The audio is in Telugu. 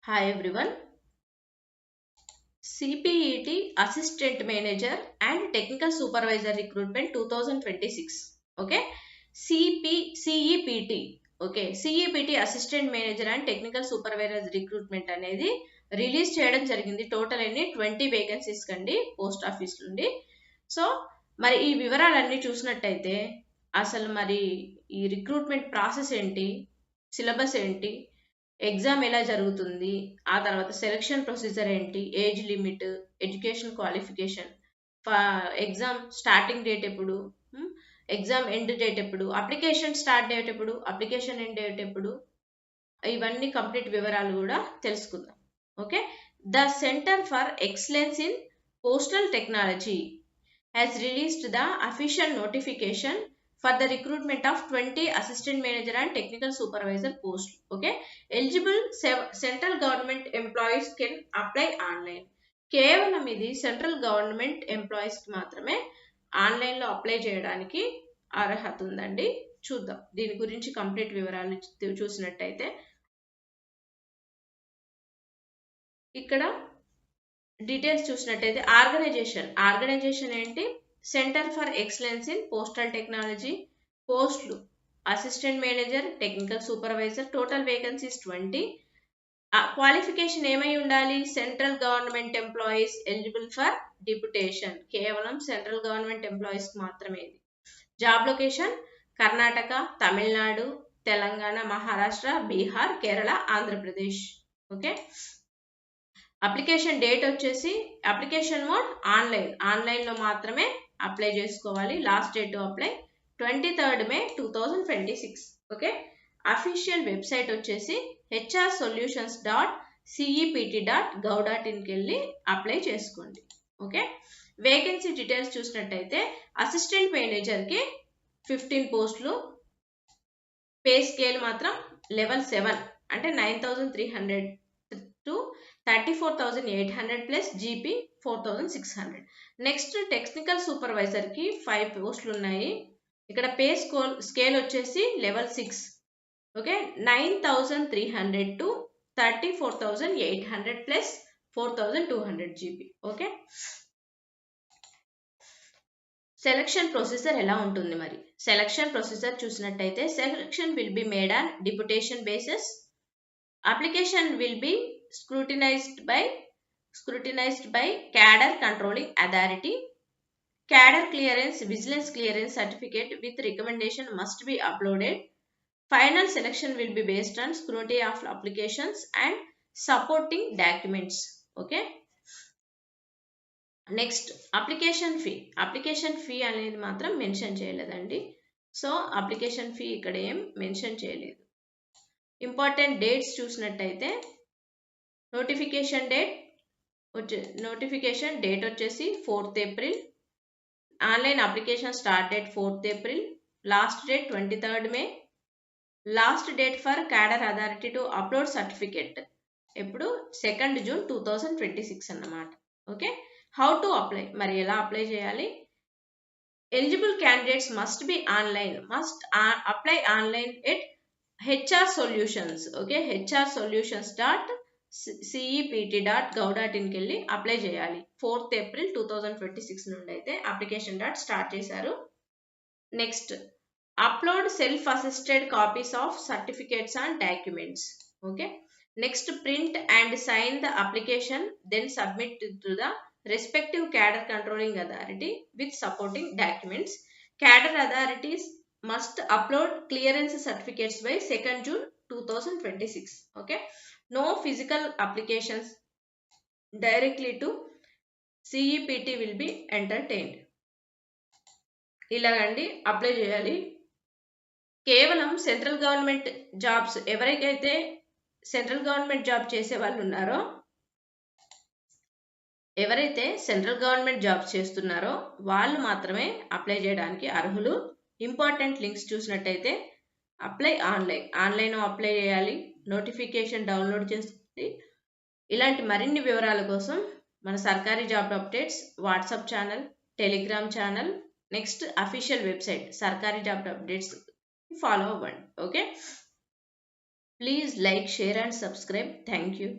Hi everyone. CPET Assistant Manager and Technical Supervisor Recruitment 2026. Okay. CEPT. Okay CEPT assistant manager and technical supervisor recruitment అనేది రిలీజ్ చేయడం జరిగింది. టోటల్ అన్ని 20 వేకెన్సీస్ కండి పోస్ట్ ఆఫీస్ నుండి. సో మరి ఈ వివరాలన్నీ చూసినట్టయితే అసలు మరి ఈ రిక్రూట్మెంట్ ప్రాసెస్ ఏంటి, సిలబస్ ఏంటి, ఎగ్జామ్ ఎలా జరుగుతుంది, ఆ తర్వాత సెలక్షన్ ప్రొసీజర్ ఏంటి, age limit, education qualification, exam starting date ఎప్పుడు, ఎగ్జామ్ ఎండ్ డేట్ ఎప్పుడు, అప్లికేషన్ స్టార్ట్ డేట్ ఎప్పుడు, అప్లికేషన్ ఎండ్ డేట్ ఎప్పుడు, ఇవన్నీ కంప్లీట్ వివరాలు కూడా తెలుసుకుందాం. Okay. The centre for excellence in postal technology has released the official notification for the recruitment of 20 assistant manager and technical supervisor posts. Okay, eligible central government employees can apply online. కేవలం ఇది సెంట్రల్ గవర్నమెంట్ ఎంప్లాయీస్ కి మాత్రమే ఆన్లైన్ లో అప్లై చేయడానికి అర్హత ఉందండి. చూద్దాం దీని గురించి కంప్లీట్ వివరాలు చూసినట్టయితే ఇక్కడ డీటెయిల్స్ చూసినట్టయితే ఆర్గనైజేషన్ ఏంటి, centre for excellence in postal technology, పోస్టులు assistant manager, technical supervisor, total vacancies 20. Qualification ఏమై ఉండాలి, central government employees eligible for deputation, కేవలం సెంట్రల్ గవర్నమెంట్ ఎంప్లాయీస్ మాత్రమే ఇది. Job location Karnataka, Tamil Nadu, Telangana, Maharashtra, Bihar, Kerala, Andhra Pradesh. Okay. Application date వచ్చేసి అప్లికేషన్ మోడ్ ఆన్లైన్ లో మాత్రమే అప్లై చేసుకోవాలి. Last date to apply 23rd May 2026. Okay. Official website వచ్చేసి hrSolutions.cept.gov.inకి వెళ్ళి అప్లై చేసుకోండి. ఓకే. వేకెన్సీ డీటెయిల్స్ చూసినట్టయితే అసిస్టెంట్ మేనేజర్ కి 15 పోస్టులు, పే స్కేల్ మాత్రం లెవెల్ 7 అంటే 9300 to 34,800 plus GP 4,600. Next technical supervisor కి 5 పోస్టులు ఉన్నాయి. ఇక్కడ పే స్కేల్ వచ్చేసి level 6. Okay. 9,300 to 34,800 plus 4,200 GP. Okay. Selection procedure ఎలా ఉంటుంది మరి? సెలక్షన్ ప్రొసీజర్ చూసినట్టయితే selection will be made on deputation basis. Application will be scrutinized by cadre controlling authority. Cadre clearance, vigilance clearance certificate with recommendation must be uploaded. Final selection will be based on scrutiny of applications and supporting documents. Okay. Next, application fee అనేది మాత్రం మెన్షన్ చేయలేదండి. సో అప్లికేషన్ ఫీ ఇక్కడ ఏం మెన్షన్ చేయలేదు. ఇంపార్టెంట్ డేట్స్ చూసినట్టయితే నోటిఫికేషన్ డేట్ వచ్చేసి 4th April, online application start date 4th April, last date 23rd May, last date for cadre authority to upload certificate ఎప్పుడు 2nd June 2026 అన్నమాట. ఓకే. హౌ టు అప్లై, మరి ఎలా అప్లై చేయాలి? Eligible candidates must apply online at HR Solutions. Okay. hrSolutions.cept.gov.inకి వెళ్ళి అప్లై చేయాలి. 4th April 2026 నుండి అయితే అప్లికేషన్ స్టార్ట్ చేశారు. Next, upload self assisted copies of certificates and documents. Okay. Next, print and sign the application, then submit to the respective cadre controlling authority with supporting documents. Cadre authorities must upload clearance certificates by 2nd June 2026. Okay. No physical applications directly to CEPT will be entertained. ఇలాగండి అప్లై చేయాలి. కేవలం సెంట్రల్ గవర్నమెంట్ జాబ్స్, ఎవరికైతే సెంట్రల్ గవర్నమెంట్ జాబ్ చేసే వాళ్ళు ఉన్నారో, ఎవరైతే సెంట్రల్ గవర్నమెంట్ జాబ్స్ చేస్తున్నారో వాళ్ళు మాత్రమే అప్లై చేయడానికి అర్హులు. ఇంపార్టెంట్ లింక్స్ చూసినట్టయితే అప్లై ఆన్లైన్ అప్లై చేయాలి, నోటిఫికేషన్ డౌన్లోడ్ చేసుకోండి. ఇలాంటి మరిన్ని వివరాల కోసం మన సర్కారీ job updates WhatsApp channel, Telegram channel, next official website సర్కారీ జాబ్ అప్డేట్స్ ఫాలో అవ్వండి. Okay. Please like, share and subscribe. Thank you.